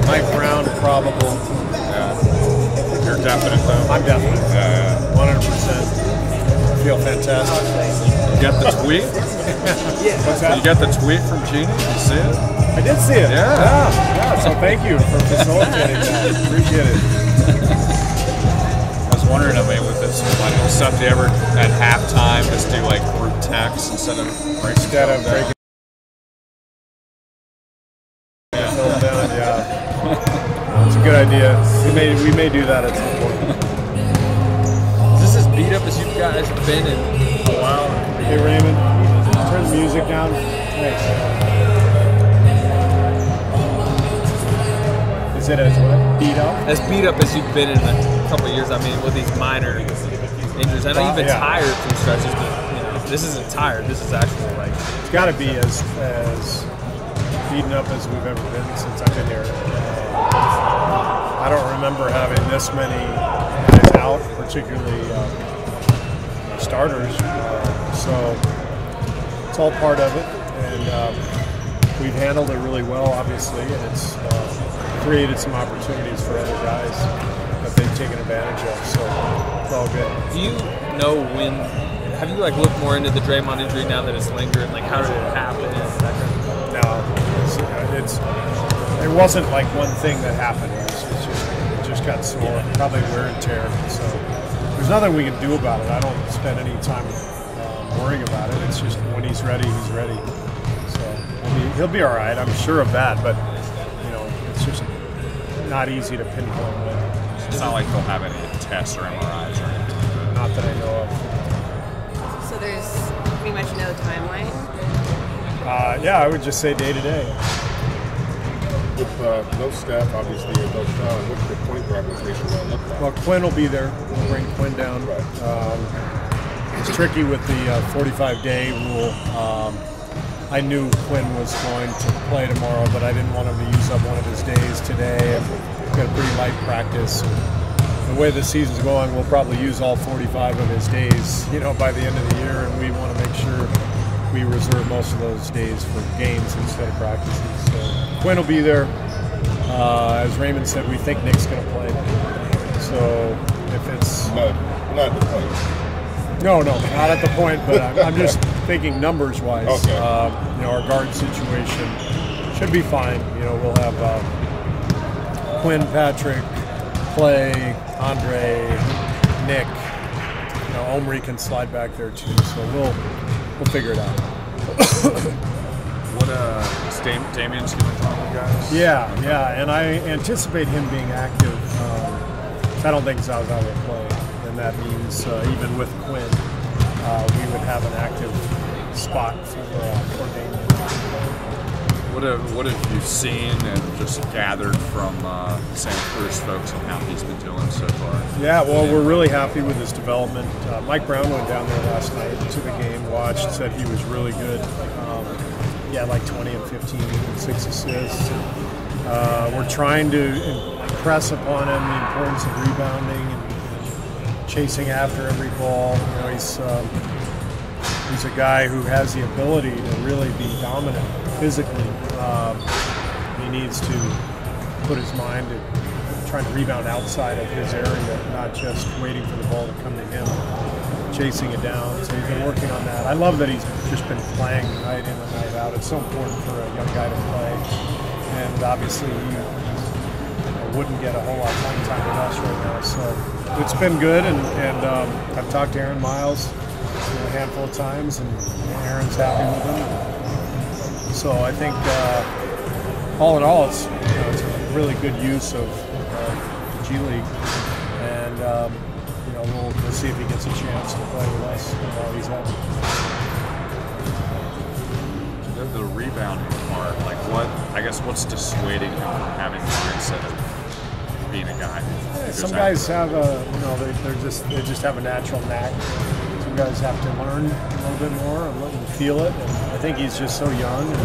Mike Brown, probable. Yeah. You're definite though. I'm definite. Yeah. 100%. Feel fantastic. You got the tweet? What's that? You got the tweet from Genie? Did you see it? I did see it. Yeah. So thank you for facilitating that. Appreciate it. I was wondering, I mean, with this like, stuff, do you ever at halftime just do like group text instead of breaking breaking film down? Yeah. It's a good idea. We may do that at some point. Is this as beat up as you guys have been in a while? Hey Raymond, turn the music down. Thanks. Is it as what? Beat up? As beat up as you've been in a couple of years. I mean, with these minor injuries. I know you've been tired from stretches, but you know, this isn't tired. This is actual like. It's got to be as beaten up as we've ever been since I've been here. I don't remember having this many guys out, particularly starters. So it's all part of it, and we've handled it really well, obviously, and it's created some opportunities for other guys that they've taken advantage of. So it's all good. Do you know when? Have you like looked more into the Draymond injury now that it's lingered? Like, how did it happen? No, it wasn't like one thing that happened. It just got sore, probably wear and tear. So there's nothing we can do about it. I don't spend any time worrying about it. It's just when he's ready, he's ready. So he'll be all right. I'm sure of that. But you know, it's just not easy to pinpoint when. It's not like they'll have any tests or MRIs or anything. Not that I know of. So there's pretty much no timeline? Yeah, I would just say day to day. With no staff, obviously, and no Sean, what's the point guard rotation going to look like? Well, Quinn will be there. We'll bring Quinn down. It's tricky with the 45-day rule. I knew Quinn was going to play tomorrow, but I didn't want him to use up one of his days today. We've got a pretty light practice. The way the season's going, we'll probably use all 45 of his days, you know, by the end of the year, and we want to make sure we reserve most of those days for games instead of practices. So Quinn will be there. As Raymond said, we think Nick's going to play. So if it's not at the point. No, not at the point. But I'm just thinking numbers-wise. Okay. You know, our guard situation should be fine. You know, we'll have Quinn, Patrick, Clay, Andre, Nick. You know, Omri can slide back there too. So we'll figure it out. What Damian's going to join you guys? Yeah, and I anticipate him being active. I don't think Zaza will play, and that means even with Quinn, we would have an active spot for Damian. What have you seen and just gathered from Santa Cruz folks and how he's been doing so far? Yeah, well, we're really happy with his development. Mike Brown went down there last night to the game, watched, said he was really good. He had like 20 and 15 and 6 assists. We're trying to impress upon him the importance of rebounding and chasing after every ball. You know, he's a guy who has the ability to really be dominant physically. He needs to put his mind to trying to rebound outside of his area, not just waiting for the ball to come to him, chasing it down. So he's been working on that. I love that he's just been playing night in and night out. It's so important for a young guy to play. And obviously he wouldn't get a whole lot of playing time with us right now. So it's been good, and I've talked to Aaron Miles a handful of times, and Aaron's happy with him. So I think all in all, it's a really good use of G League, and we'll see if he gets a chance to play with us while he's out. The rebounding part, like what's dissuading him from having the mindset of being a guy? Some guys have they just have a natural knack. Some guys have to learn a little bit more and feel it. And I think he's just so young. And,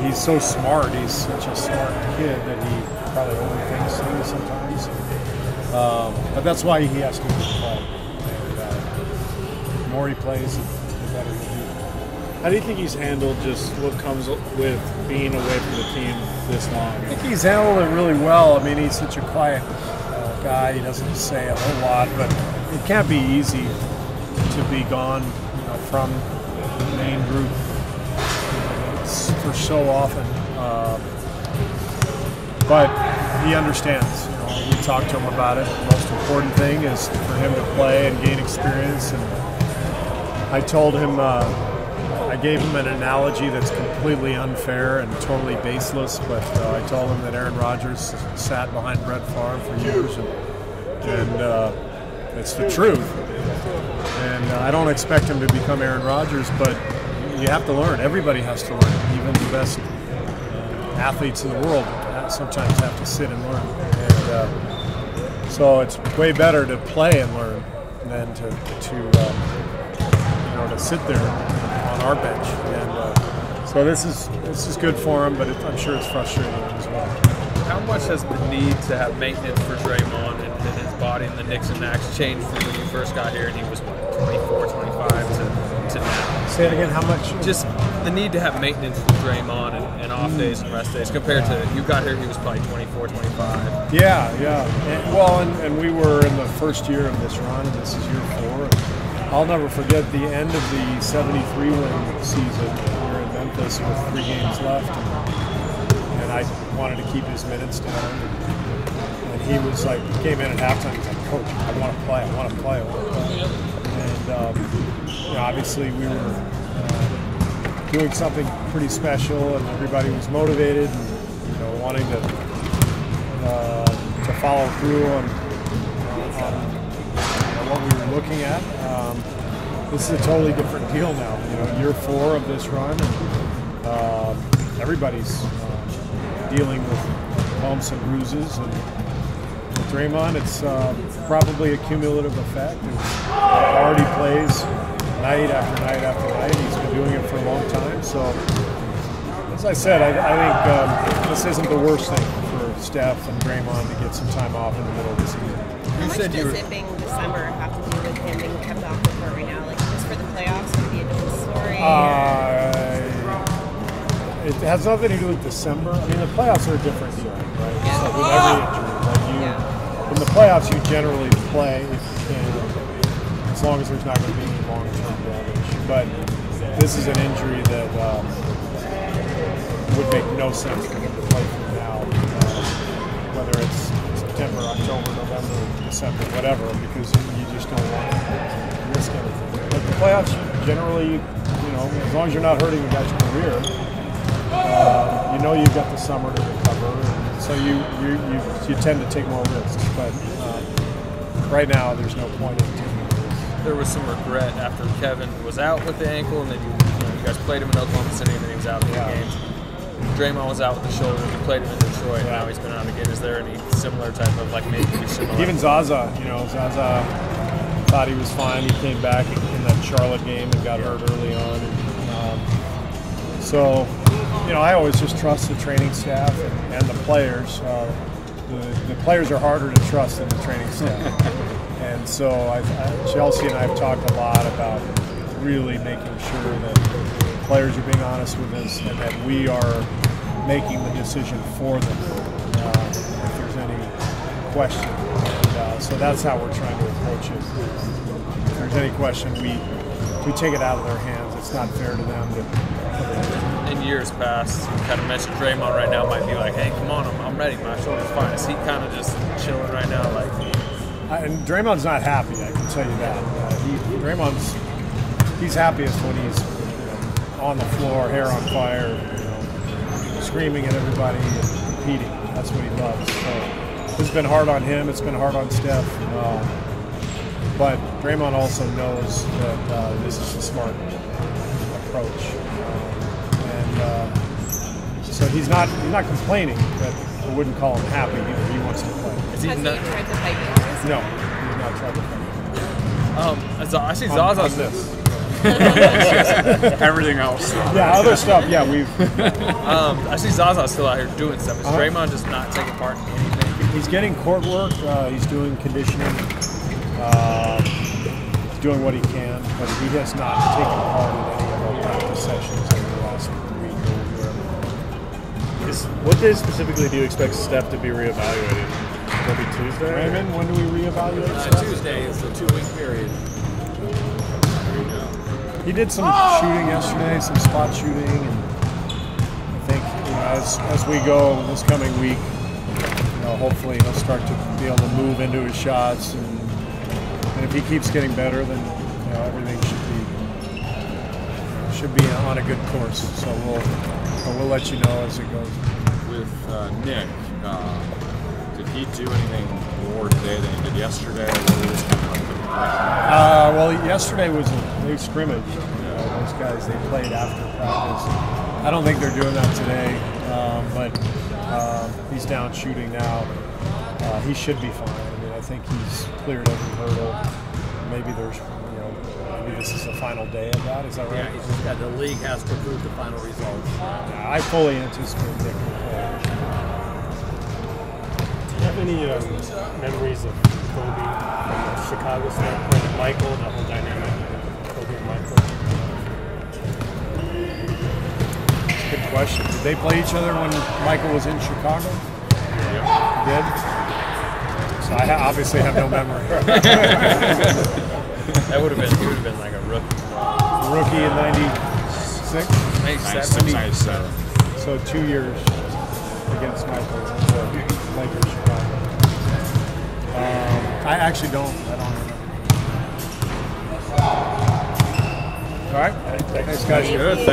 he's so smart. He's such a smart kid that he probably overthinks things sometimes. But that's why he has to play. And the more he plays, the better he'll be. How do you think he's handled just what comes with being away from the team this long? I think he's handled it really well. I mean, he's such a quiet guy. He doesn't say a whole lot, but it can't be easy to be gone, from the main group for so often. But he understands. We talked to him about it. The most important thing is for him to play and gain experience. And I told him, I gave him an analogy that's completely unfair and totally baseless, but I told him that Aaron Rodgers sat behind Brett Favre for years, and it's the truth. And I don't expect him to become Aaron Rodgers, but you have to learn. Everybody has to learn. Even the best athletes in the world sometimes have to sit and learn. And so it's way better to play and learn than to sit there on our bench. And so this is good for him, but I'm sure it's frustrating as well. How much has the need to have maintenance for Draymond and his body and the Knicks and Knacks changed from when you first got here and he was 24, 25 to now? Say it again, how much? Just the need to have maintenance for Draymond and off days and rest days compared to you got here, he was probably 24, 25. Yeah. And we were in the first year of this run, and this is year 4. I'll never forget the end of the 73-win season. We were in Memphis with 3 games left, and I wanted to keep his minutes down. And he was like, he came in at halftime. He's like, "Coach, I want to play. And obviously we were doing something pretty special, and everybody was motivated and wanting to follow through on what we were looking at. This is a totally different deal now. Year 4 of this run, and everybody's dealing with bumps and bruises. And with Draymond, it's probably a cumulative effect. He already plays night after night after night. He's been doing it for a long time. So, as I said, I think this isn't the worst thing for Steph and Draymond to get some time off in the middle of the season. How much does it being December have to do with him being kept off the court right now? Like, just for the playoffs, would it be a different story? It has nothing to do with December. I mean, the playoffs are a different deal, right? Yeah. So with every injury, in the playoffs, you generally play if you can, as long as there's not going to be any long-term damage. But this is an injury that would make no sense for him to play through now, whether it's September, October, November, December, whatever, because you just don't want to risk anything. But the playoffs, generally, as long as you're not hurting the guy's career, you've got the summer to recover, and so you tend to take more risks. But right now, there's no point in taking risks. There was some regret after Kevin was out with the ankle, and then you guys played him in Oklahoma City, and then he was out in the games. Draymond was out with the shoulder, and you played him in Detroit, and now he's been out again. Is there any similar type of, maybe similar? Even Zaza, Zaza thought he was fine. He came back in that Charlotte game and got hurt early on. So, I always just trust the training staff and the players. The players are harder to trust than the training staff. And so Chelsea and I have talked a lot about really making sure that players are being honest with us and that we are making the decision for them if there's any question. And so that's how we're trying to approach it. If there's any question, we take it out of their hands. It's not fair to them to put it in years past. You kind of mentioned Draymond right now might be like, hey, come on, I'm ready. My shoulder's fine. Is he kind of just chilling right now? And Draymond's not happy, I can tell you that. He's happiest when he's on the floor, hair on fire, screaming at everybody and competing. That's what he loves. So it's been hard on him. It's been hard on Steph. But Draymond also knows that this is a smart approach. So he's not complaining, but I wouldn't call him happy either. He wants to play. Has he tried to fight you? No, he's not tried to fight. I see Zaza's this. Everything else. Yeah, other stuff. Yeah, we've. I see Zaza still out here doing stuff. Is Draymond just not taking part in anything? He's getting court work. He's doing conditioning. He's doing what he can, but he has not taken part in any of our practice sessions over the last week or whatever. What day specifically do you expect Steph to be reevaluated? Will it be Tuesday? Raymond, when do we reevaluate? Tuesday is the 2-week period. He did some shooting yesterday, some spot shooting, and I think as we go this coming week, hopefully he'll start to be able to move into his shots, and if he keeps getting better, then everything should be on a good course. So we'll let you know as it goes. With Nick, did he do anything more today than he did yesterday? Or was it just kind of like the progression? Well, yesterday was a scrimmage. Those guys, they played after practice. I don't think they're doing that today, but he's down shooting now. He should be fine. I mean, I think he's cleared every hurdle. Maybe maybe this is the final day of that. Is that right? Yeah, he's just got the league has to approve the final results. Yeah, I fully anticipate Nick will play. Do you have any memories of Kobe from the Chicago standpoint, and Michael, the whole dynamic of Kobe and Michael? Good question. Did they play each other when Michael was in Chicago? Yep. Did? So I obviously have no memory. That would have been like a Rookie in '96. 97. So 2 years against Michael in the Lakers Chicago. I actually don't. I don't remember. All right. Thanks, guys. Good. Thanks.